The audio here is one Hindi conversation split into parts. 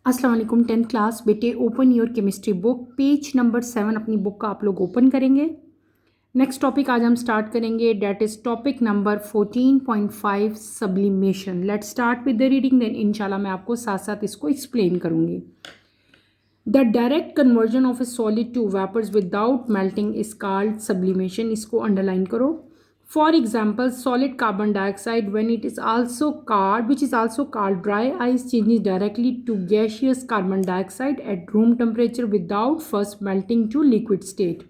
अस्सलाम वालेकुम। 10th क्लास बेटे, open your chemistry book, page number 7 अपनी बुक का आप लोग ओपन करेंगे। नेक्स्ट टॉपिक आज हम स्टार्ट करेंगे, that is topic number 14.5 sublimation. Let's start with the reading, then इंशाल्लाह मैं आपको साथ साथ इसको एक्सप्लेन करूँगी। The direct conversion of a solid to vapours without melting is called sublimation. इसको अंडरलाइन करो। For example, solid carbon dioxide, when it is also called, which is also called dry ice, changes directly to gaseous carbon dioxide at room temperature without first melting to liquid state.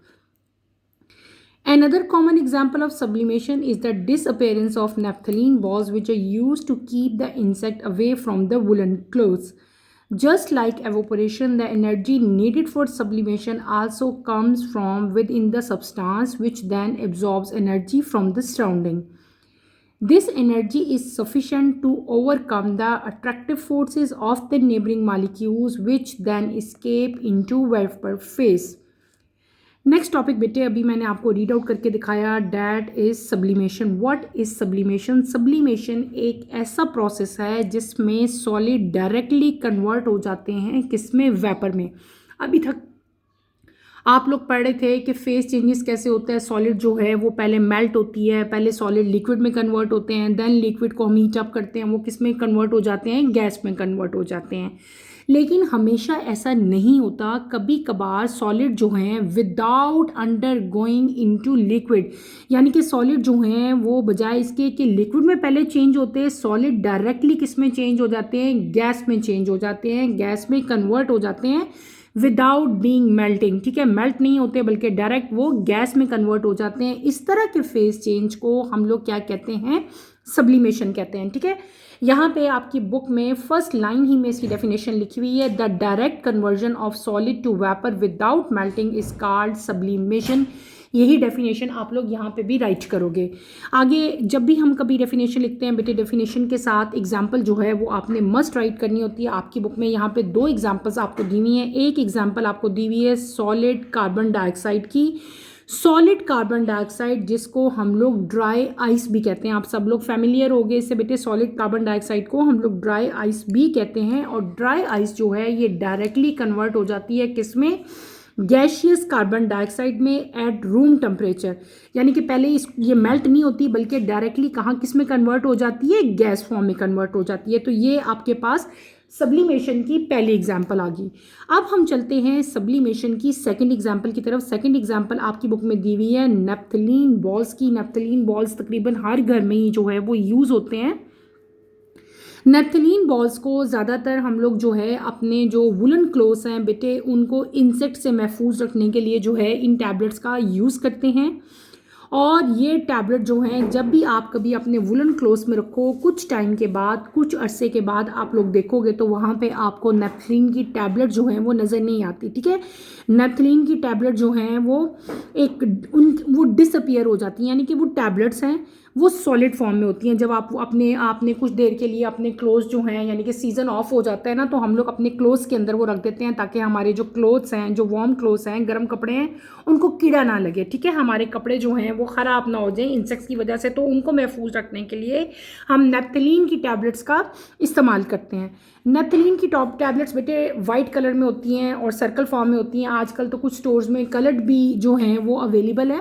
Another common example of sublimation is the disappearance of naphthalene balls, which are used to keep the insect away from the woolen clothes. Just like evaporation, the energy needed for sublimation also comes from within the substance, which then absorbs energy from the surrounding. This energy is sufficient to overcome the attractive forces of the neighboring molecules, which then escape into vapor phase. Next topic बेटे, अभी मैंने आपको रीड आउट करके दिखाया, that is sublimation. What is sublimation? Sublimation एक ऐसा प्रोसेस है जिसमें सॉलिड डायरेक्टली कन्वर्ट हो जाते हैं, किसमें? वेपर में। अभी तक आप लोग पढ़ रहे थे कि फेस चेंजेस कैसे होता है। सॉलिड जो है वो पहले मेल्ट होती है, पहले सॉलिड लिक्विड में कन्वर्ट होते हैं, देन लिक्विड को हम हीट अप करते हैं, वो किस में कन्वर्ट हो जाते हैं? गैस में कन्वर्ट हो जाते हैं। लेकिन हमेशा ऐसा नहीं होता, कभी कभार सॉलिड जो हैं without under going into liquid, यानी कि सॉलिड जो हैं वो बजाय इसके कि लिक्विड में पहले चेंज होते हैं, सॉलिड डायरेक्टली किस में चेंज हो जाते हैं? गैस में चेंज हो जाते हैं, गैस में कन्वर्ट हो जाते हैं विदाउट बीइंग मेल्टिंग। ठीक है, मेल्ट नहीं होते बल्कि डायरेक्ट वो गैस में कन्वर्ट हो जाते हैं। इस तरह के फेस चेंज को हम लोग क्या कहते हैं? सब्लिमेशन कहते हैं। ठीक है, यहाँ पे आपकी बुक में फर्स्ट लाइन ही में इसकी डेफिनेशन लिखी हुई है, the direct conversion of solid to vapour without melting is called sublimation. यही डेफिनेशन आप लोग यहाँ पे भी राइट करोगे। आगे जब भी हम कभी डेफिनेशन लिखते हैं बेटे, डेफिनेशन के साथ एग्जाम्पल जो है वो आपने मस्ट राइट करनी होती है। आपकी बुक में यहाँ पे 2 एग्जाम्पल्स आपको दी हुई हैं। एक एग्जाम्पल आपको दी हुई है सॉलिड कार्बन डाइऑक्साइड की। सॉलिड कार्बन डाइऑक्साइड जिसको हम लोग ड्राई आइस भी कहते हैं, आप सब लोग फैमिलियर हो गए इससे बेटे। सॉलिड कार्बन डाइऑक्साइड को हम लोग ड्राई आइस भी कहते हैं, और ड्राई आइस जो है ये डायरेक्टली कन्वर्ट हो जाती है किसमें? गैशियस कार्बन डाइऑक्साइड में एट रूम टेम्परेचर। यानी कि पहले ये मेल्ट नहीं होती बल्कि डायरेक्टली कहाँ किस में कन्वर्ट हो जाती है? गैस फॉर्म में कन्वर्ट हो जाती है। तो ये आपके पास सब्लिमेशन की पहली एग्जाम्पल आ गई। अब हम चलते हैं सब्लिमेशन की सेकंड एग्जाम्पल की तरफ। सेकंड एग्जाम्पल आपकी बुक में दी हुई है नैप्थलीन बॉल्स की। नैप्थलीन बॉल्स तकरीबन हर घर में ही जो है वो यूज़ होते हैं। नैप्थलीन बॉल्स को ज़्यादातर हम लोग जो है अपने जो वुलन क्लोथ्स हैं बेटे, उनको इंसेक्ट से महफूज रखने के लिए जो है इन टैबलेट्स का यूज़ करते हैं। और ये टैबलेट जो हैं जब भी आप कभी अपने वुलन क्लोथ्स में रखो, कुछ टाइम के बाद, कुछ अरसे के बाद आप लोग देखोगे तो वहाँ पे आपको नैप्थलीन की टैबलेट जो हैं वो नज़र नहीं आती। ठीक है, नैप्थलीन की टैबलेट जो हैं वो वो डिसअपियर हो जाती हैं, यानी कि वो टैबलेट्स हैं वो सॉलिड फॉर्म में होती हैं। जब आपने कुछ देर के लिए अपने क्लोथ्स जो हैं, यानी कि सीज़न ऑफ हो जाता है ना, तो हम लोग अपने क्लोथ्स के अंदर वो रख देते हैं ताकि हमारे जो क्लोथ्स हैं, जो वार्म क्लोथ्स हैं, गर्म कपड़े हैं, उनको कीड़ा ना लगे। ठीक है, हमारे कपड़े जो हैं वो ख़राब ना हो जाएं इंसेक्ट्स की वजह से, तो उनको महफूज रखने के लिए हम नैप्थलीन की टैबलेट्स का इस्तेमाल करते हैं। नैप्थलीन की टॉप टैबलेट्स बेटे वाइट कलर में होती हैं और सर्कल फॉर्म में होती हैं। आजकल तो कुछ स्टोर्स में कलर्ड भी जो हैं वो अवेलेबल है।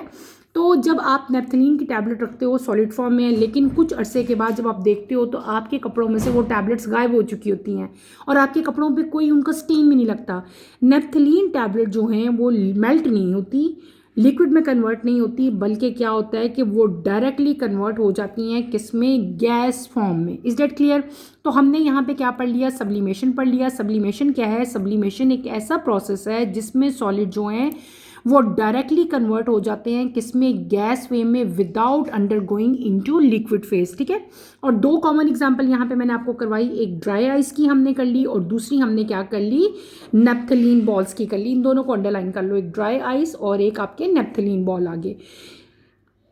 तो जब आप नैप्थलीन की टैबलेट रखते हो सॉलिड फॉर्म में, लेकिन कुछ अरसे के बाद जब आप देखते हो तो आपके कपड़ों में से वो टैबलेट्स गायब हो चुकी होती हैं और आपके कपड़ों पे कोई उनका स्टेन भी नहीं लगता। नैप्थलीन टैबलेट जो हैं वो मेल्ट नहीं होती, लिक्विड में कन्वर्ट नहीं होती, बल्कि क्या होता है कि वो डायरेक्टली कन्वर्ट हो जाती हैं किसमें? गैस फॉर्म में। Is that clear? तो हमने यहाँ पे क्या पढ़ लिया? सब्लिमेशन पढ़ लिया। सब्लिमेशन क्या है? सब्लिमेशन एक ऐसा प्रोसेस है जिसमें सॉलिड जो हैं वो डायरेक्टली कन्वर्ट हो जाते हैं किसमें? गैस वे में without under going into liquid phase. ठीक है, और 2 कॉमन एग्जांपल यहाँ पे मैंने आपको करवाई, एक ड्राई आइस की हमने कर ली और दूसरी हमने क्या कर ली? नैप्थलीन बॉल्स की कर ली। इन दोनों को अंडरलाइन कर लो, एक ड्राई आइस और एक आपके नैप्थलीन बॉल आगे।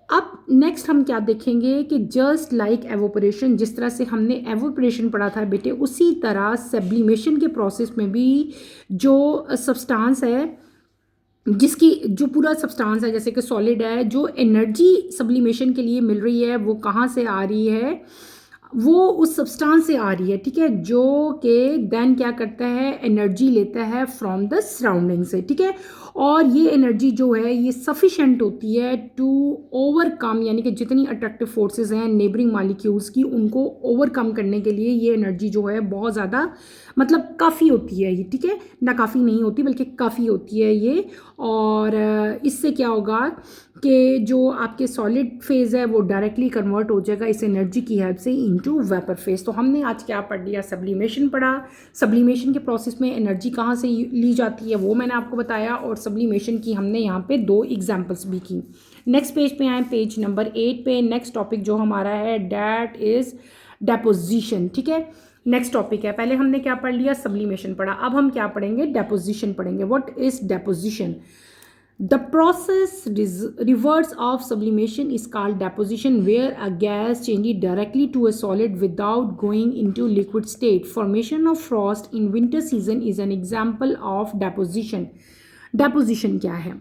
अब नेक्स्ट हम क्या देखेंगे कि जस्ट लाइक एवोपरेशन, जिस तरह से हमने एवोपरेशन पढ़ा था बेटे, उसी तरह सब्लिमेशन के प्रोसेस में भी जो सब्सटेंस है, जिसकी जो पूरा सब्सटेंस है जैसे कि सॉलिड है, जो एनर्जी सब्लिमेशन के लिए मिल रही है वो कहाँ से आ रही है? वो उस सब्सटेंस से आ रही है, ठीक है, जो कि देन क्या करता है, एनर्जी लेता है फ्रॉम द सराउंडिंग से, ठीक है। और ये एनर्जी जो है ये सफिशेंट होती है टू ओवरकम, यानी कि जितनी अट्रैक्टिव फोर्सेस हैं नेबरिंग मालिक्यूल्स की, उनको ओवरकम करने के लिए ये एनर्जी जो है बहुत ज़्यादा मतलब काफ़ी होती है ये, ठीक है, ना काफ़ी नहीं होती बल्कि काफ़ी होती है ये। और इससे क्या होगा कि जो आपके सॉलिड फेज़ है वो डायरेक्टली कन्वर्ट हो जाएगा इस एनर्जी की हेल्प से इनटू वेपर फेज़। तो हमने आज क्या पढ़ लिया, सब्लिमेशन पढ़ा। सब्लिमेशन के प्रोसेस में एनर्जी कहाँ से ली जाती है वो मैंने आपको बताया, और सब्लिमेशन की हमने यहाँ पे 2 एग्जांपल्स भी की। नेक्स्ट पेज पे आए, पेज नंबर 8 पे। नेक्स्ट टॉपिक जो हमारा है डैट इज़ डेपोजिशन, ठीक है। नेक्स्ट टॉपिक है, पहले हमने क्या पढ़ लिया, सब्लिमेशन पढ़ा, अब हम क्या पढ़ेंगे, डेपोजिशन पढ़ेंगे। What is deposition? The process reverse of sublimation is called deposition, where a gas changes directly to a solid without going into liquid state. Formation of frost in winter season is an example of deposition. Deposition क्या है?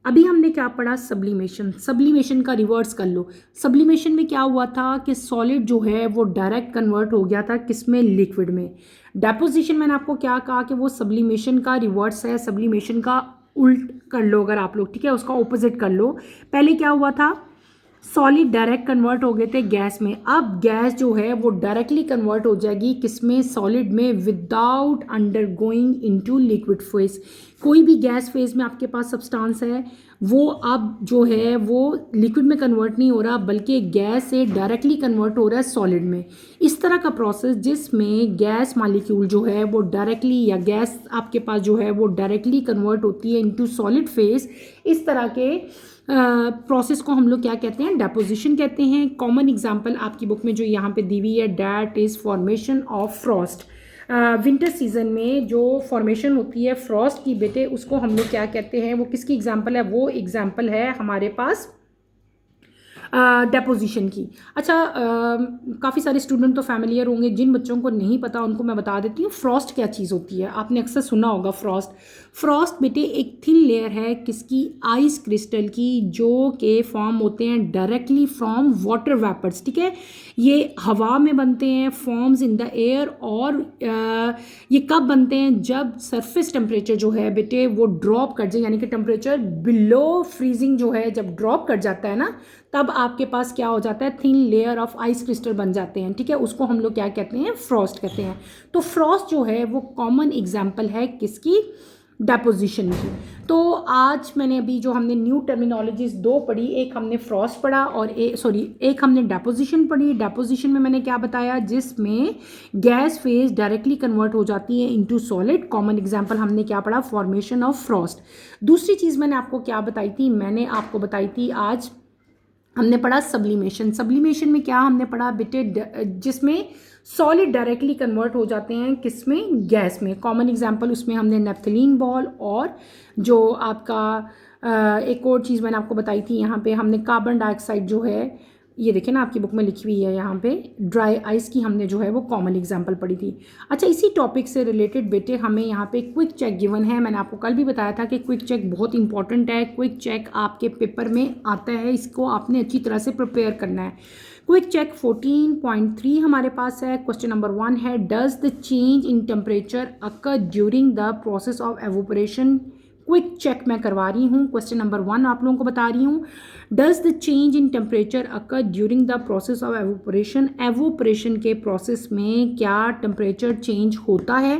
अभी हमने क्या पढ़ा, सब्लिमेशन। सब्लिमेशन का रिवर्स कर लो। सब्लिमेशन में क्या हुआ था कि सॉलिड जो है वो डायरेक्ट कन्वर्ट हो गया था किसमें, लिक्विड में। डेपोजिशन मैंने आपको क्या कहा कि वो सब्लिमेशन का रिवर्स है, सब्लिमेशन का उल्ट कर लो अगर आप लोग, ठीक है, उसका ऑपोजिट कर लो। पहले क्या हुआ था, सॉलिड डायरेक्ट कन्वर्ट हो गए थे गैस में, अब गैस जो है वो डायरेक्टली कन्वर्ट हो जाएगी किसमें, सॉलिड में, without undergoing into liquid phase. कोई भी गैस फेज में आपके पास सब्सटेंस है वो अब जो है वो लिक्विड में कन्वर्ट नहीं हो रहा बल्कि गैस से डायरेक्टली कन्वर्ट हो रहा है सॉलिड में। इस तरह का प्रोसेस जिसमें गैस मॉलिक्यूल जो है वो डायरेक्टली, या गैस आपके पास जो है वो डायरेक्टली कन्वर्ट होती है इनटू सॉलिड फेज, इस तरह के प्रोसेस को हम लोग क्या कहते हैं, डेपोजिशन कहते हैं। कॉमन एग्जांपल आपकी बुक में जो यहाँ पे दी हुई है, that is formation of Frost. Winter season में जो फॉर्मेशन होती है फ्रॉस्ट की बेटे, उसको हम लोग क्या कहते हैं, वो किसकी एग्जांपल है, वो एग्जांपल है हमारे पास डेपोजिशन की। अच्छा, काफ़ी सारे स्टूडेंट तो फैमिलियर होंगे, जिन बच्चों को नहीं पता उनको मैं बता देती हूँ फ्रॉस्ट क्या चीज़ होती है। आपने अक्सर सुना होगा फ्रॉस्ट। फ्रॉस्ट बेटे एक थिन लेयर है किसकी, आइस क्रिस्टल की, जो के फॉर्म होते हैं डायरेक्टली फ्रॉम वाटर वेपर्स, ठीक है। ये हवा में बनते हैं, फॉर्म्स इन द एयर, और ये कब बनते हैं, जब सरफेस टेम्परेचर जो है बेटे वो ड्रॉप कर जाए, यानी कि टेम्परेचर बिलो फ्रीजिंग जो है जब ड्रॉप कर जाता है ना, तब आपके पास क्या हो जाता है, thin layer of ice crystal बन जाते हैं, ठीक है। उसको हम लोग क्या कहते हैं, फ्रॉस्ट कहते हैं। तो फ्रॉस्ट जो है वो कॉमन एग्जाम्पल है किसकी, डेपोजिशन की। तो आज मैंने अभी जो हमने न्यू टर्मिनोलॉजीज 2 पढ़ी, एक हमने फ्रॉस्ट पढ़ा और एक हमने डेपोजिशन पढ़ी। डेपोजिशन में मैंने क्या बताया, जिसमें गैस फेज डायरेक्टली कन्वर्ट हो जाती है इनटू सॉलिड। कॉमन एग्जांपल हमने क्या पढ़ा, फॉर्मेशन ऑफ फ्रॉस्ट। दूसरी चीज़ मैंने आपको क्या बताई थी, मैंने आपको बताई थी आज हमने पढ़ा सब्लिमेशन। सब्लिमेशन में क्या हमने पढ़ा बेटे, जिसमें सॉलिड डायरेक्टली कन्वर्ट हो जाते हैं किसमें, गैस में। कॉमन एग्जांपल उसमें हमने नेफ्थलीन बॉल, और जो आपका एक और चीज़ मैंने आपको बताई थी यहाँ पे, हमने कार्बन डाइऑक्साइड जो है, ये देखें ना आपकी बुक में लिखी हुई है यहाँ पे, ड्राई आइस की हमने जो है वो कॉमन एग्जांपल पढ़ी थी। अच्छा, इसी टॉपिक से रिलेटेड बेटे हमें यहाँ पे क्विक चेक गिवन है। मैंने आपको कल भी बताया था कि क्विक चेक बहुत इंपॉर्टेंट है। क्विक चेक आपके पेपर में आता है, इसको आपने अच्छी तरह से प्रिपेयर करना है। क्विक चेक 14.3 हमारे पास है। क्वेश्चन नंबर 1 है, does the change in temperature occur during the process of evaporation. Quick check मैं करवा रही हूँ, क्वेश्चन नंबर 1 आप लोगों को बता रही हूँ। Does the change in temperature occur during the process of evaporation. Evaporation के प्रोसेस में क्या टेम्परेचर चेंज होता है,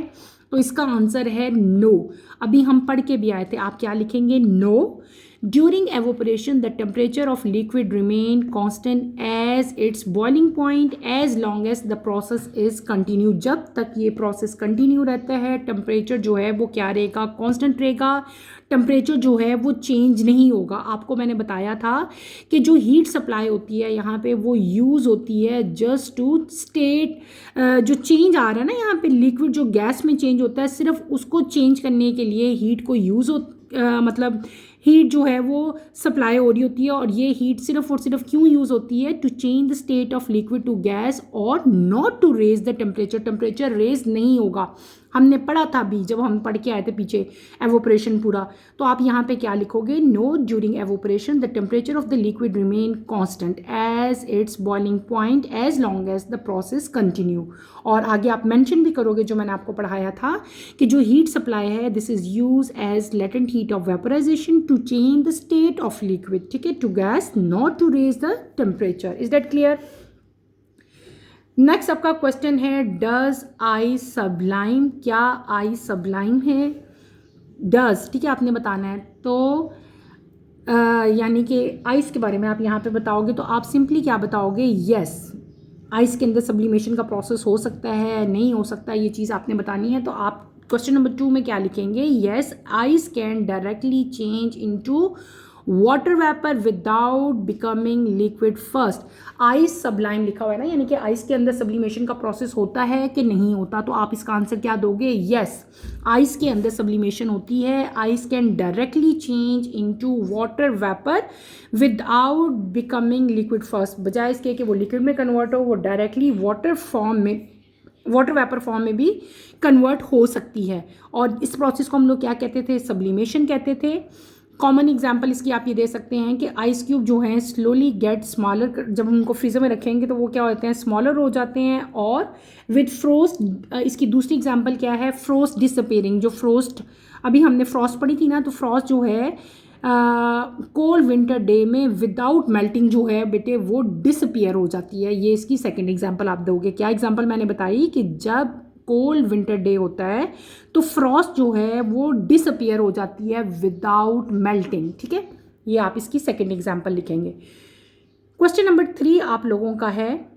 तो इसका आंसर है नो। अभी हम पढ़ के भी आए थे, आप क्या लिखेंगे, no. During evaporation, the temperature of liquid remain constant as its boiling point as long as the process is continue. जब तक ये प्रोसेस कंटिन्यू रहता है टेम्परेचर जो है वो क्या रहेगा, कांस्टेंट रहेगा। टेम्परेचर जो है वो चेंज नहीं होगा। आपको मैंने बताया था कि जो हीट सप्लाई होती है यहाँ पे वो यूज़ होती है जस्ट टू स्टेट, जो चेंज आ रहा है ना यहाँ पे, लिक्विड जो गैस में चेंज होता है, सिर्फ उसको चेंज करने के लिए हीट को यूज़ मतलब हीट जो है वो सप्लाई हो रही होती है। और ये हीट सिर्फ और सिर्फ क्यों यूज़ होती है, to change the state of liquid to gas, और not to raise the temperature. Temperature raise नहीं होगा। हमने पढ़ा था भी, जब हम पढ़ के आए थे पीछे एवोपरेशन पूरा। तो आप यहाँ पे क्या लिखोगे, no during evaporation the temperature of the liquid remain constant as its boiling point as long as the process continue. और आगे आप मेंशन भी करोगे जो मैंने आपको पढ़ाया था कि जो हीट सप्लाई है this is use as latent heat of vaporisation to change the state of liquid, ठीक है, to gas, not to raise the temperature. Is that clear? Next आपका क्वेश्चन है, डज आइस सब्लाइम, क्या आइस सब्लाइम है? डज, ठीक है, आपने बताना है। तो यानी कि आइस के बारे में आप यहाँ पे बताओगे तो आप सिंपली क्या बताओगे, यस आइस के अंदर सब्लिमेशन का प्रोसेस हो सकता है, नहीं हो सकता, ये चीज़ आपने बतानी है। तो आप क्वेश्चन नंबर 2 में क्या लिखेंगे, yes ice can directly change into water vapour without becoming liquid first. Ice sublime लिखा हुआ है ना, यानी कि आइस के अंदर सब्लिमेशन का प्रोसेस होता है कि नहीं होता। तो आप इसका आंसर क्या दोगे, यस आइस के अंदर सब्लिमेशन होती है। Ice can directly change into water vapour without becoming liquid first, बजाय इसके कि वो लिक्विड में कन्वर्ट हो, वो डायरेक्टली वाटर फॉर्म में, वाटर वेपर फॉर्म में भी कन्वर्ट हो सकती है। और इस प्रोसेस को हम लोग क्या कहते थे, सब्लिमेशन कहते थे। कॉमन एग्जांपल इसकी आप ये दे सकते हैं कि आइस क्यूब जो हैं स्लोली गेट स्मॉलर, जब हम उनको फ्रीजर में रखेंगे तो वो क्या होते हैं, स्मॉलर हो जाते हैं। और विद फ्रोस्ट, इसकी दूसरी एग्जांपल क्या है, फ्रोस्ट डिसअपेयरिंग। जो फ्रोस्ट, अभी हमने फ्रॉस्ट पढ़ी थी ना, तो फ्रॉस्ट जो है कोल्ड विंटर डे में विदाउट मेल्टिंग जो है बेटे वो डिसअपियर हो जाती है। ये इसकी सेकेंड एग्जाम्पल आप दोगे। क्या एग्जाम्पल मैंने बताई कि जब कोल्ड विंटर डे होता है तो फ्रॉस्ट जो है वो डिसअपियर हो जाती है विदाउट मेल्टिंग, ठीक है, ये आप इसकी सेकेंड एग्जाम्पल लिखेंगे। क्वेश्चन नंबर 3 आप लोगों का है,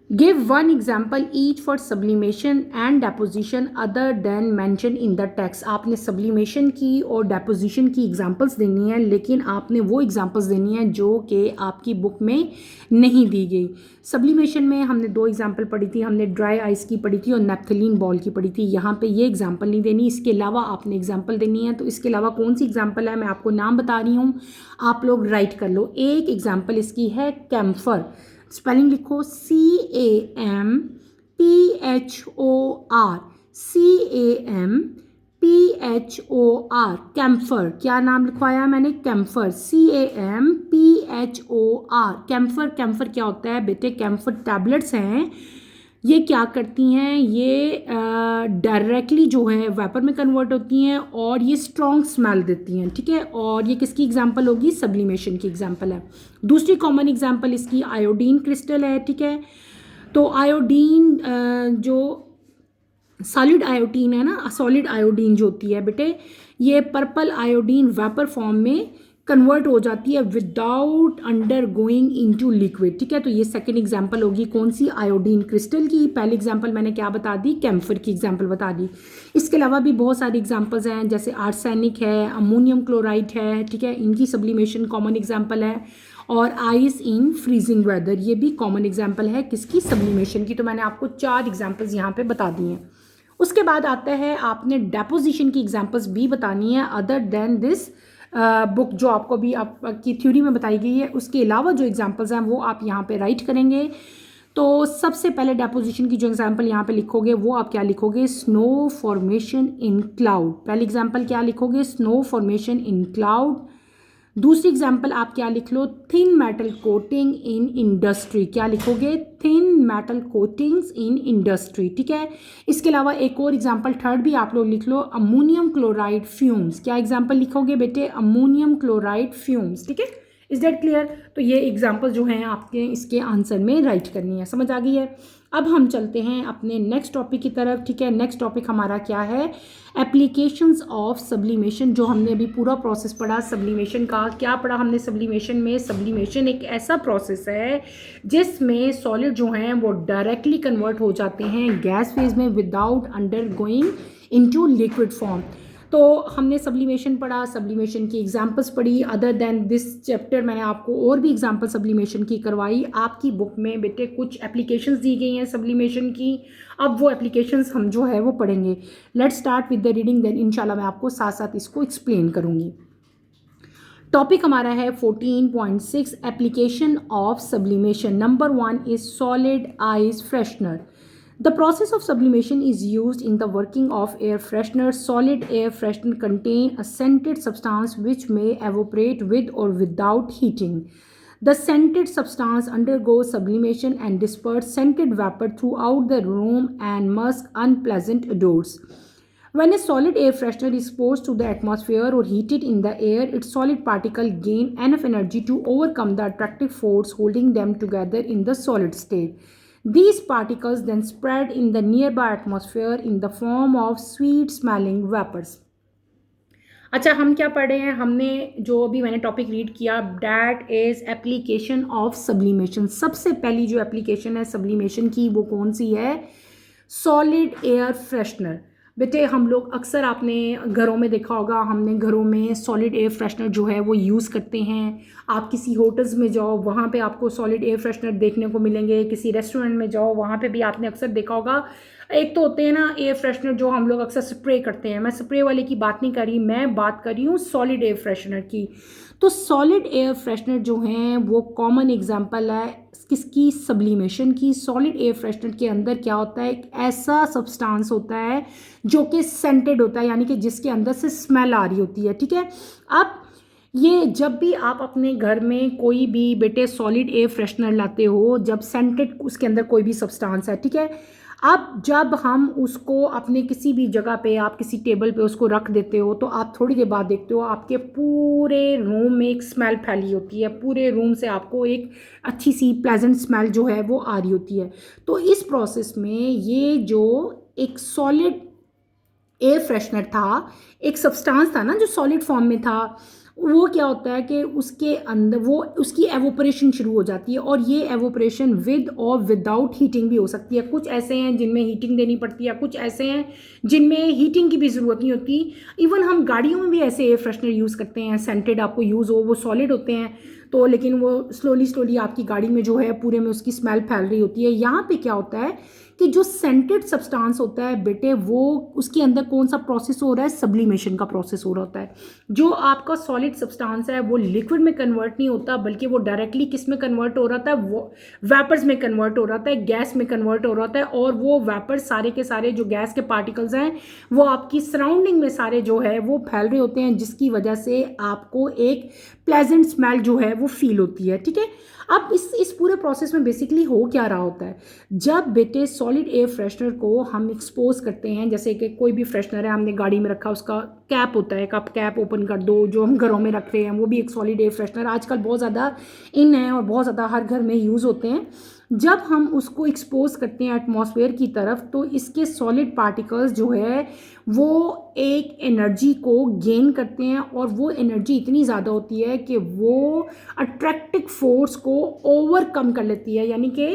give one example each for sublimation and deposition other than mention in the text. आपने सब्लिमेशन की और डेपोजिशन की एग्जाम्पल्स देनी है, लेकिन आपने वो एग्जाम्पल्स देनी है जो कि आपकी बुक में नहीं दी गई। सब्लिमेशन में हमने 2 एग्जाम्पल पढ़ी थी, हमने ड्राई आइस की पढ़ी थी और नेप्थलीन बॉल की पढ़ी थी। यहाँ पे ये एग्जाम्पल नहीं देनी, इसके अलावा आपने एग्जाम्पल देनी है। तो इसके अलावा कौन सी एग्जाम्पल है, मैं आपको नाम बता रही हूँ, आप लोग राइट कर लो। एक एग्जाम्पल इसकी है कैम्फर, स्पेलिंग लिखो CAMPHOR, CAMPHOR, कैम्फर। क्या नाम लिखवाया मैंने, कैम्फर, CAMPHOR, कैम्फर। कैम्फर क्या होता है बेटे, कैम्फर टैबलेट्स हैं, ये क्या करती हैं, ये डायरेक्टली जो है वेपर में कन्वर्ट होती हैं और ये स्ट्रॉन्ग स्मेल देती हैं, ठीक है। और ये किसकी एग्जांपल होगी, सब्लिमेशन की एग्जांपल है। दूसरी कॉमन एग्जांपल इसकी आयोडीन क्रिस्टल है, ठीक है। तो आयोडीन जो सॉलिड आयोडीन है ना, सॉलिड आयोडीन जो होती है बेटे, ये पर्पल आयोडीन वेपर फॉर्म में कन्वर्ट हो जाती है without under going into liquid, ठीक है। तो ये सेकंड एग्जांपल होगी कौन सी, आयोडीन क्रिस्टल की। पहली एग्जांपल मैंने क्या बता दी, कैम्फर की एग्जांपल बता दी। इसके अलावा भी बहुत सारी एग्जांपल्स हैं, जैसे आर्सेनिक है, अमोनियम क्लोराइड है, ठीक है, इनकी सब्लिमेशन कॉमन एग्जांपल है। और आइस इन फ्रीजिंग वेदर, ये भी कॉमन एग्जांपल है किसकी, सब्लिमेशन की। तो मैंने आपको 4 एग्जांपल्स यहाँ पे बता दी हैं। उसके बाद आता है आपने डेपोजिशन की एग्जांपल्स भी बतानी है अदर देन दिस बुक, जो आपको भी आपकी थ्योरी में बताई गई है, उसके अलावा जो एग्जांपल्स हैं वो आप यहाँ पे राइट करेंगे। तो सबसे पहले डेपोजिशन की जो एग्जांपल यहाँ पे लिखोगे वो आप क्या लिखोगे, स्नो फॉर्मेशन इन क्लाउड। पहली एग्जांपल क्या लिखोगे, स्नो फॉर्मेशन इन क्लाउड। दूसरी एग्जांपल आप क्या लिख लो, thin metal coating in industry. क्या लिखोगे, thin metal coatings in industry, ठीक है। इसके अलावा एक और एग्जांपल थर्ड भी आप लोग लिख लो, अमोनियम क्लोराइड फ्यूम्स। क्या एग्जांपल लिखोगे बेटे, अमोनियम क्लोराइड फ्यूम्स, ठीक है। Is that clear? तो ये एग्जांपल जो हैं आपके इसके आंसर में राइट करनी है, समझ आ गई है। अब हम चलते हैं अपने नेक्स्ट टॉपिक की तरफ, ठीक है। नेक्स्ट टॉपिक हमारा क्या है, एप्लीकेशंस ऑफ सब्लिमेशन। जो हमने अभी पूरा प्रोसेस पढ़ा सब्लिमेशन का, क्या पढ़ा हमने सब्लिमेशन में, सब्लिमेशन एक ऐसा प्रोसेस है जिसमें सॉलिड जो हैं वो डायरेक्टली कन्वर्ट हो जाते हैं गैस फेज में without under going into liquid form. तो हमने सब्लिमेशन पढ़ा, सब्लिमेशन की एग्जांपल्स पढ़ी। अदर देन दिस चैप्टर मैंने आपको और भी एग्जांपल सब्लिमेशन की करवाई। आपकी बुक में बेटे कुछ एप्लीकेशंस दी गई हैं सब्लिमेशन की, अब वो एप्लीकेशंस हम जो है वो पढ़ेंगे। Let's start with the reading, then इंशाल्लाह मैं आपको साथ साथ इसको एक्सप्लेन करूँगी। टॉपिक हमारा है 14.6 application of sublimation. Number 1 is solid ice freshener. The process of sublimation is used in the working of air fresheners. Solid air freshener contain a scented substance which may evaporate with or without heating. The scented substance undergoes sublimation and disperses scented vapor throughout the room and masks unpleasant odors. When a solid air freshener is exposed to the atmosphere or heated in the air, its solid particles gain enough energy to overcome the attractive force holding them together in the solid state. These particles then spread in the nearby atmosphere in the form of sweet smelling vapors. अच्छा, हम क्या पढ़े हैं? हमने जो अभी मैंने टॉपिक रीड किया, that is application of sublimation. सबसे पहली जो एप्लीकेशन है सब्लिमेशन की वो कौन सी है? Solid air freshener. बेटे हम लोग अक्सर आपने घरों में देखा होगा, हमने घरों में सॉलिड एयर फ्रेशनर जो है वो यूज़ करते हैं. आप किसी होटल्स में जाओ वहाँ पे आपको सॉलिड एयर फ्रेशनर देखने को मिलेंगे. किसी रेस्टोरेंट में जाओ वहाँ पे भी आपने अक्सर देखा होगा. एक तो होते हैं ना एयर फ्रेशनर जो हम लोग अक्सर स्प्रे करते हैं. मैं स्प्रे वाले की बात नहीं कर रही, मैं बात कर रही हूँ सॉलिड एयर फ्रेशनर की. तो सॉलिड एयर फ्रेशनर जो हैं वो कॉमन एग्जांपल है किसकी? सब्लिमेशन की. सॉलिड एयर फ्रेशनर के अंदर क्या होता है? एक ऐसा सब्सटेंस होता है जो कि सेंटेड होता है, यानी कि जिसके अंदर से स्मेल आ रही होती है. ठीक है. अब ये जब भी आप अपने घर में कोई भी बेटे सॉलिड एयर फ्रेशनर लाते हो, जब सेंटेड उसके अंदर कोई भी सब्सटेंस है, ठीक है, अब जब हम उसको अपने किसी भी जगह पे, आप किसी टेबल पे उसको रख देते हो तो आप थोड़ी देर बाद देखते हो आपके पूरे रूम में एक स्मेल फैली होती है. पूरे रूम से आपको एक अच्छी सी प्लेजेंट स्मेल जो है वो आ रही होती है. तो इस प्रोसेस में ये जो एक सॉलिड एयर फ्रेशनर था, एक सब्सटेंस था ना जो सॉलिड फॉर्म में था, वो क्या होता है कि उसके अंदर वो उसकी एवोपरेशन शुरू हो जाती है. और ये एवोपरेशन विद और विदाउट हीटिंग भी हो सकती है. कुछ ऐसे हैं जिनमें हीटिंग देनी पड़ती है, कुछ ऐसे हैं जिनमें हीटिंग की भी ज़रूरत नहीं होती. इवन हम गाड़ियों में भी ऐसे एयर फ्रेशनर यूज़ करते हैं, सेंटेड आपको यूज़ हो, वो सॉलिड होते हैं तो, लेकिन वो स्लोली आपकी गाड़ी में जो है पूरे में उसकी स्मेल फैल रही होती है. यहाँ पे क्या होता है कि जो सेंटेड सब्सटेंस होता है बेटे, वो उसके अंदर कौन सा प्रोसेस हो रहा है? सब्लिमेशन का प्रोसेस हो रहा होता है. जो आपका सॉलिड सब्सटेंस है वो लिक्विड में कन्वर्ट नहीं होता, बल्कि वो डायरेक्टली किस में कन्वर्ट हो रहा था? वो वेपर्स में कन्वर्ट हो रहा था, गैस में कन्वर्ट हो रहा था. और वो वेपर्स सारे के सारे जो गैस के पार्टिकल्स हैं वो आपकी सराउंडिंग में सारे जो है वो फैल रहे होते हैं, जिसकी वजह से आपको एक प्लेजेंट स्मेल जो है वो फील होती है. ठीक है. अब इस पूरे प्रोसेस में बेसिकली हो क्या रहा होता है? जब बेटे सॉलिड एयर फ्रेशनर को हम एक्सपोज करते हैं, जैसे कि कोई भी फ्रेशनर है हमने गाड़ी में रखा, उसका कैप होता है, कप कैप ओपन कर दो, जो हम घरों में रख रहे हैं वो भी एक सॉलिड एयर फ्रेशनर आजकल बहुत ज़्यादा इन है और बहुत ज़्यादा हर घर में यूज़ होते हैं. जब हम उसको एक्सपोज करते हैं एटमॉस्फेयर की तरफ, तो इसके सॉलिड पार्टिकल्स जो है वो एक एनर्जी को गेन करते हैं. और वो एनर्जी इतनी ज़्यादा होती है कि वो अट्रैक्टिव फोर्स को ओवरकम कर लेती है. यानी कि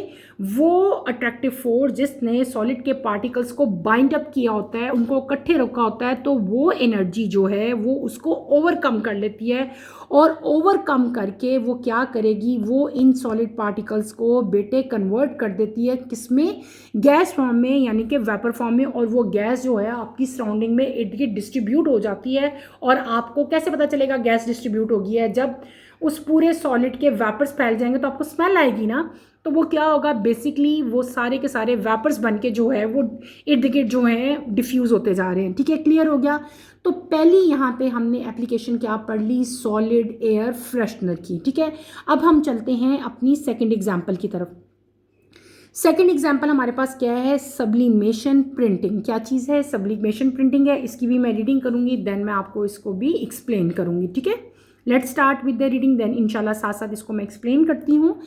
वो अट्रैक्टिव फोर्स जिसने सॉलिड के पार्टिकल्स को बाइंड अप किया होता है, उनको इकट्ठे रखा होता है, तो वो एनर्जी जो है वो उसको ओवरकम कर लेती है. और ओवरकम करके वो क्या करेगी? वो इन सॉलिड पार्टिकल्स को बेटे कन्वर्ट कर देती है किसमें? गैस फॉर्म में, यानी कि वेपर फॉर्म में. और वो गैस जो है आपकी सराउंडिंग में इर्द गिर्द डिस्ट्रीब्यूट हो जाती है. और आपको कैसे पता चलेगा गैस डिस्ट्रीब्यूट होगी है? जब उस पूरे सॉलिड के वेपर्स फैल जाएंगे तो आपको स्मेल आएगी ना. तो वो क्या होगा? बेसिकली वो सारे के सारे वेपर्स बन के जो है वो इर्द गिर्द जो है डिफ्यूज़ होते जा रहे हैं. ठीक है, क्लियर हो गया? तो पहली यहाँ पे हमने एप्लीकेशन क्या पढ़ ली? सॉलिड एयर फ्रेशनर की. ठीक है. अब हम चलते हैं अपनी सेकंड एग्जांपल की तरफ. सेकंड एग्जांपल हमारे पास क्या है? Sublimation printing. क्या चीज़ है? सब्लिमेशन प्रिंटिंग है. इसकी भी मैं रीडिंग करूँगी, देन मैं आपको इसको भी एक्सप्लेन करूँगी. ठीक है. Let's start with the reading, then इंशाल्लाह साथ साथ इसको मैं एक्सप्लेन करती हूँ.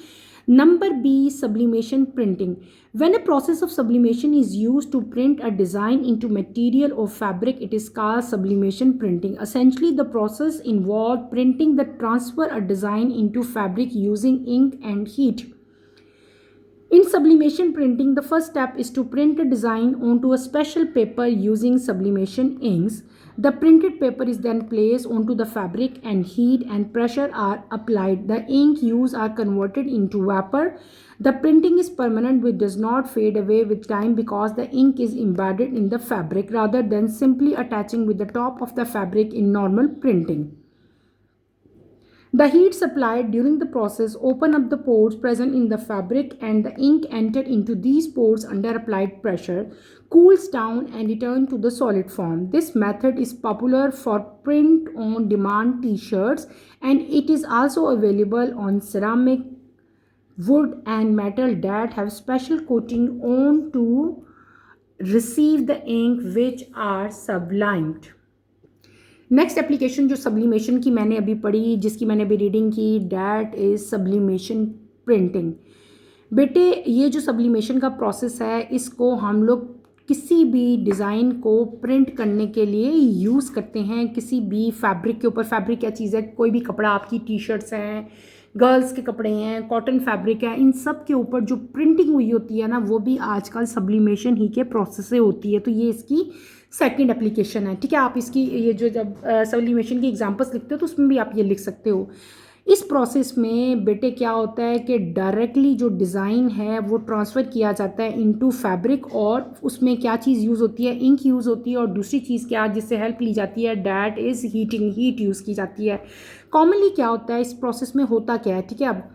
Number B, sublimation printing. When a process of sublimation is used to print a design into material or fabric, it is called sublimation printing. Essentially, the process involves printing the transfer a design into fabric using ink and heat. In sublimation printing, the first step is to print a design onto a special paper using sublimation inks. The printed paper is then placed onto the fabric and heat and pressure are applied. The ink used are converted into vapor. The printing is permanent which does not fade away with time because the ink is embedded in the fabric rather than simply attaching with the top of the fabric in normal printing. The heat supplied during the process open up the pores present in the fabric and the ink entered into these pores under applied pressure cools down and return to the solid form. This method is popular for print on demand t-shirts and it is also available on ceramic, wood and metal that have special coating on to receive the ink which are sublimed. Next application जो सब्लिमेशन की मैंने अभी पढ़ी, जिसकी मैंने अभी रीडिंग की, डैट इज़ सब्लिमेशन प्रिंटिंग। बेटे ये जो सब्लिमेशन का प्रोसेस है इसको हम लोग किसी भी डिज़ाइन को प्रिंट करने के लिए यूज़ करते हैं, किसी भी फैब्रिक के ऊपर। फैब्रिक क्या चीज़ है? कोई भी कपड़ा, आपकी टी शर्ट्स हैं, गर्ल्स के कपड़े हैं, कॉटन फैब्रिक है, इन सब के ऊपर जो प्रिंटिंग हुई होती है ना, वो भी आजकल सब्लिमेशन ही के प्रोसेस से होती है। तो ये इसकी सेकंड एप्लीकेशन है, ठीक है। आप इसकी ये जो जब सब्लिमेशन की एग्जांपल्स लिखते हो तो उसमें भी आप ये लिख सकते हो। इस प्रोसेस में बेटे क्या होता है कि डायरेक्टली जो डिज़ाइन है वो ट्रांसफ़र किया जाता है इनटू फैब्रिक, और उसमें क्या चीज़ यूज़ होती है? इंक यूज़ होती है, और दूसरी चीज़ क्या जिससे हेल्प ली जाती है? That is heating, heat use की जाती है। कॉमनली क्या होता है इस प्रोसेस में, होता क्या है, ठीक है। अब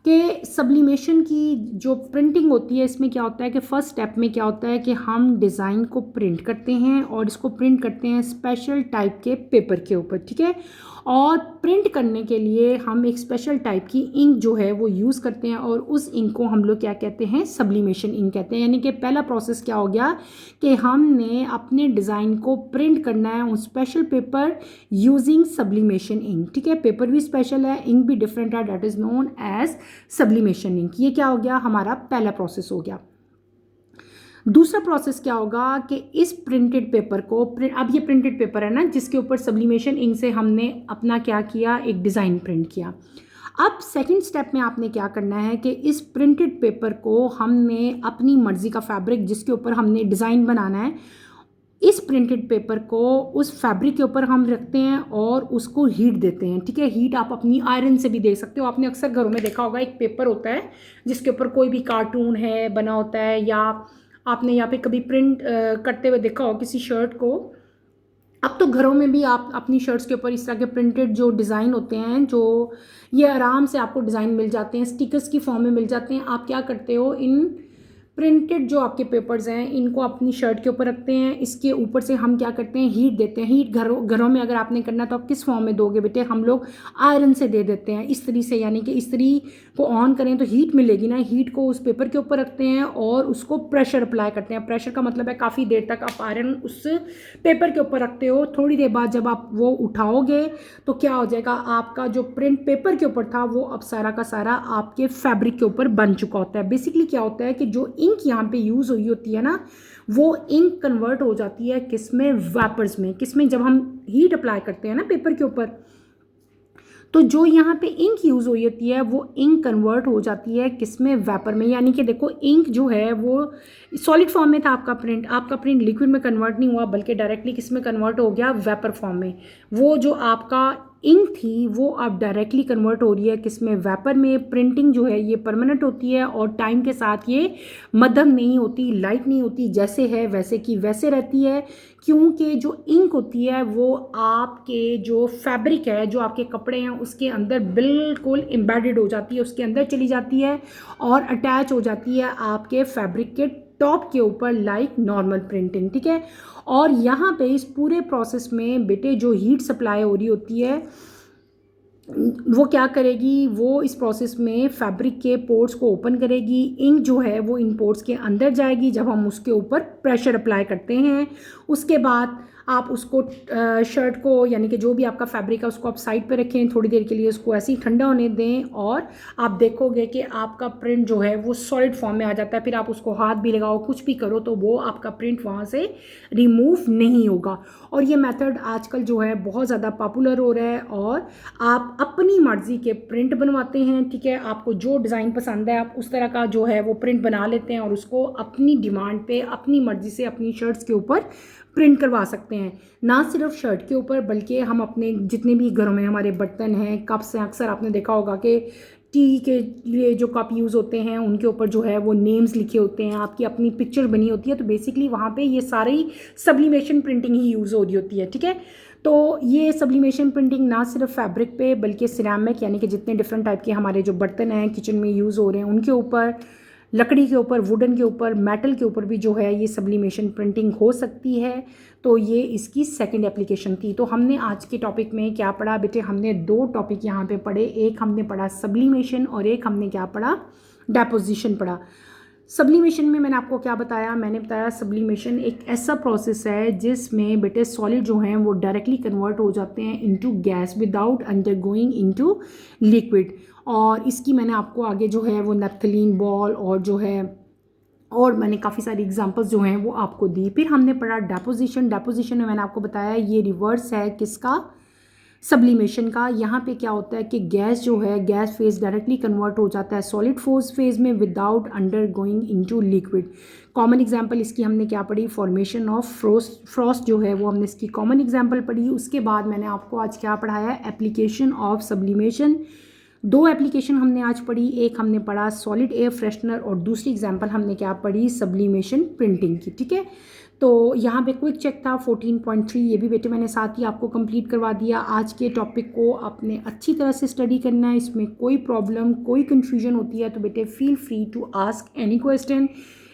कि सब्लिमेशन की जो प्रिंटिंग होती है इसमें क्या होता है कि फ़र्स्ट स्टेप में क्या होता है कि हम डिज़ाइन को प्रिंट करते हैं, और इसको प्रिंट करते हैं स्पेशल टाइप के पेपर के ऊपर, ठीक है। और प्रिंट करने के लिए हम एक स्पेशल टाइप की इंक जो है वो यूज़ करते हैं, और उस इंक को हम लोग क्या कहते हैं? सब्लिमेशन इंक कहते हैं। यानी कि पहला प्रोसेस क्या हो गया कि हमने अपने डिज़ाइन को प्रिंट करना है उन special paper using sublimation ink, ठीक है। पेपर भी स्पेशल है, इंक भी डिफरेंट है, that is known as sublimation ink. ये क्या हो गया? हमारा पहला प्रोसेस हो गया। दूसरा प्रोसेस क्या होगा कि इस प्रिंटेड पेपर को अब ये प्रिंटेड पेपर है ना जिसके ऊपर सब्लिमेशन इंक से हमने अपना क्या किया? एक डिज़ाइन प्रिंट किया। अब सेकंड स्टेप में आपने क्या करना है कि इस प्रिंटेड पेपर को हमने अपनी मर्ज़ी का फैब्रिक जिसके ऊपर हमने डिज़ाइन बनाना है, इस प्रिंटेड पेपर को उस फैब्रिक के ऊपर हम रखते हैं और उसको हीट देते हैं, ठीक है। हीट आप अपनी आयरन से भी दे सकते हो। आपने अक्सर घरों में देखा होगा एक पेपर होता है जिसके ऊपर कोई भी कार्टून है बना होता है, या आपने यहाँ पे कभी प्रिंट करते हुए देखा हो किसी शर्ट को। अब तो घरों में भी आप अपनी शर्ट्स के ऊपर इस तरह के प्रिंटेड जो डिज़ाइन होते हैं, जो ये आराम से आपको डिज़ाइन मिल जाते हैं, स्टिकर्स की फॉर्म में मिल जाते हैं। आप क्या करते हो, इन प्रिंटेड जो आपके पेपर्स हैं इनको अपनी शर्ट के ऊपर रखते हैं, इसके ऊपर से हम क्या करते हैं? हीट देते हैं। हीट घरों में अगर आपने करना तो आप किस फॉर्म में दोगे बेटे? हम लोग आयरन से दे देते हैं, इस्त्री से। यानी कि इस्त्री को ऑन करें तो हीट मिलेगी ना, हीट को उस पेपर के ऊपर रखते हैं और उसको प्रेशर अप्लाई करते हैं। प्रेशर का मतलब है काफ़ी देर तक आप आयरन उस पेपर के ऊपर रखते हो। थोड़ी देर बाद जब आप वो उठाओगे तो क्या हो जाएगा? आपका जो प्रिंट पेपर के ऊपर था वो अब सारा का सारा आपके फैब्रिक के ऊपर बन चुका होता है। बेसिकली क्या होता है कि जो इंक यहाँ पे यूज़ हुई होती है ना, वो इंक कन्वर्ट हो जाती है किस में? वेपर्स में। किस में? जब हम हीट अप्लाई करते हैं ना पेपर के ऊपर, तो जो यहाँ पे इंक यूज़ हुई होती है वो इंक कन्वर्ट हो जाती है किस में? वेपर में। यानी कि देखो इंक जो है वो सॉलिड फॉर्म में था आपका प्रिंट लिक्विड में कन्वर्ट नहीं हुआ, बल्कि डायरेक्टली किस में कन्वर्ट हो गया? वेपर फॉर्म में। वो जो आपका इंक थी वो अब डायरेक्टली कन्वर्ट हो रही है किस में? वेपर में। प्रिंटिंग जो है ये परमानेंट होती है और टाइम के साथ ये मध्यम नहीं होती, लाइट नहीं होती, जैसे है वैसे की वैसे रहती है। क्योंकि जो इंक होती है वो आपके जो फैब्रिक है, जो आपके कपड़े हैं उसके अंदर बिल्कुल एम्बेडेड हो जाती है, उसके अंदर चली जाती है और अटैच हो जाती है आपके फैब्रिक के टॉप के ऊपर, लाइक नॉर्मल प्रिंटिंग, ठीक है। और यहाँ पे इस पूरे प्रोसेस में बेटे जो हीट सप्लाई हो रही होती है वो क्या करेगी? वो इस प्रोसेस में फैब्रिक के पोर्स को ओपन करेगी, इंक जो है वो इन पोर्स के अंदर जाएगी जब हम उसके ऊपर प्रेशर अप्लाई करते हैं। उसके बाद आप उसको शर्ट को, यानी कि जो भी आपका फैब्रिक है उसको आप साइड पे रखें, थोड़ी देर के लिए उसको ऐसे ही ठंडा होने दें, और आप देखोगे कि आपका प्रिंट जो है वो सॉलिड फॉर्म में आ जाता है। फिर आप उसको हाथ भी लगाओ, कुछ भी करो, तो वो आपका प्रिंट वहाँ से रिमूव नहीं होगा। और ये मेथड आजकल जो है बहुत ज़्यादा पॉपुलर हो रहा है, और आप अपनी मर्ज़ी के प्रिंट बनवाते हैं, ठीक है। आपको जो डिज़ाइन पसंद है आप उस तरह का जो है वो प्रिंट बना लेते हैं और उसको अपनी डिमांड पे, अपनी मर्ज़ी से अपनी शर्ट्स के ऊपर प्रिंट करवा सकते हैं। ना सिर्फ शर्ट के ऊपर, बल्कि हम अपने जितने भी घरों में हमारे बर्तन हैं, कप्स हैं, अक्सर आपने देखा होगा कि टी के लिए जो कप यूज़ होते हैं उनके ऊपर जो है वो नेम्स लिखे होते हैं, आपकी अपनी पिक्चर बनी होती है। तो बेसिकली वहाँ पे ये सारी सब्लिमेशन प्रिंटिंग ही यूज़ हो रही होती है, ठीक है। तो ये सब्लिमेशन प्रिंटिंग ना सिर्फ फैब्रिक पे बल्कि सिरेमिक यानी कि जितने डिफरेंट टाइप के हमारे जो बर्तन हैं किचन में यूज़ हो रहे हैं उनके ऊपर, लकड़ी के ऊपर, वुडन के ऊपर, मेटल के ऊपर भी जो है ये सब्लिमेशन प्रिंटिंग हो सकती है। तो ये इसकी सेकंड एप्लीकेशन थी। तो हमने आज के टॉपिक में क्या पढ़ा बेटे, हमने दो टॉपिक यहाँ पे पढ़े, एक हमने पढ़ा सब्लिमेशन और एक हमने क्या पढ़ा, डेपोजिशन पढ़ा। सब्लिमेशन में मैंने आपको क्या बताया, मैंने बताया सब्लिमेशन एक ऐसा प्रोसेस है जिसमें बेटे सॉलिड जो हैं वो डायरेक्टली कन्वर्ट हो जाते हैं into gas without undergoing into liquid. और इसकी मैंने आपको आगे जो है वो नैप्थलीन बॉल और जो है और मैंने काफ़ी सारी एग्जांपल्स जो हैं वो आपको दी। फिर हमने पढ़ा डेपोजिशन। डेपोजिशन में मैंने आपको बताया ये रिवर्स है किसका, सब्लिमेशन का। यहाँ पे क्या होता है कि गैस जो है, गैस फेज डायरेक्टली कन्वर्ट हो जाता है सॉलिड फेज में without under going into liquid. Common example इसकी हमने क्या पढ़ी, फॉर्मेशन ऑफ फ्रॉस्ट जो है वो हमने इसकी कॉमन एग्जांपल पढ़ी। उसके बाद मैंने आपको आज क्या पढ़ाया, एप्लीकेशन ऑफ सब्लिमेशन। दो एप्लीकेशन हमने आज पढ़ी, एक हमने पढ़ा सॉलिड एयर फ्रेशनर और दूसरी एग्जांपल हमने क्या पढ़ी, सब्लिमेशन प्रिंटिंग की। ठीक है, तो यहाँ पे क्विक चेक था 14.3, ये भी बेटे मैंने साथ ही आपको कंप्लीट करवा दिया। आज के टॉपिक को आपने अच्छी तरह से स्टडी करना है, इसमें कोई प्रॉब्लम कोई कन्फ्यूजन होती है तो बेटे feel free to ask any question.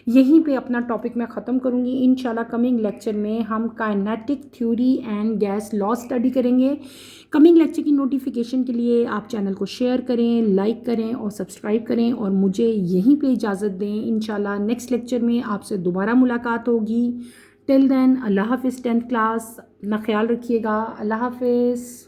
यहीं पे अपना टॉपिक मैं ख़त्म करूँगी। इंशाल्लाह कमिंग लेक्चर में हम kinetic theory and gas law study करेंगे। कमिंग लेक्चर की नोटिफिकेशन के लिए आप चैनल को शेयर करें, लाइक करें और सब्सक्राइब करें और मुझे यहीं पे इजाज़त दें। इंशाल्लाह नेक्स्ट लेक्चर में आपसे दोबारा मुलाकात होगी। टिल देन अल्लाह हाफिज़। 10th क्लास अपना ख्याल रखिएगा। अल्लाह हाफिज़।